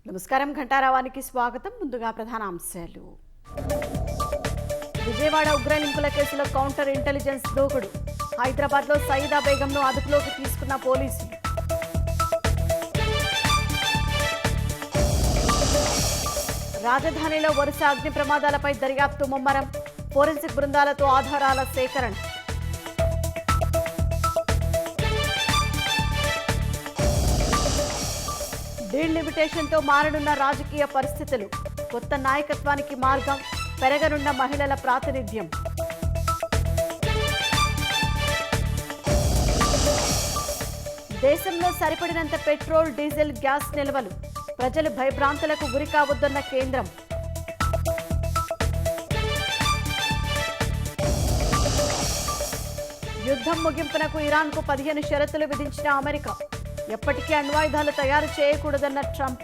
నమస్కారం. ఘంటారావానికి స్వాగతం. ముందుగా ప్రధాన అంశాలు. విజయవాడ ఉగ్రలింపుల కేసులో కౌంటర్ ఇంటెలిజెన్స్ దూకుడు. హైదరాబాద్లో సయీదా బేగంను అదుపులోకి తీసుకున్న పోలీసులు. రాజధానిలో వరుస అగ్ని ప్రమాదాలపై దర్యాప్తు ముమ్మరం. ఫోరెన్సిక్ బృందాలతో ఆధారాల సేకరణ. డీలిమిటేషన్తో మారనున్న రాజకీయ పరిస్థితులు. కొత్త నాయకత్వానికి మార్గం. పెరగనున్న మహిళల ప్రాతినిధ్యం. దేశంలో సరిపడినంత పెట్రోల్, డీజిల్, గ్యాస్ నిల్వలు. ప్రజలు భయభ్రాంతులకు గురి కావద్దన్న కేంద్రం. యుద్ధం ముగింపునకు ఇరాన్కు 15 షరతులు విధించిన అమెరికా. ఎప్పటికీ అణ్వాయుధాలు తయారు చేయకూడదన్న ట్రంప్.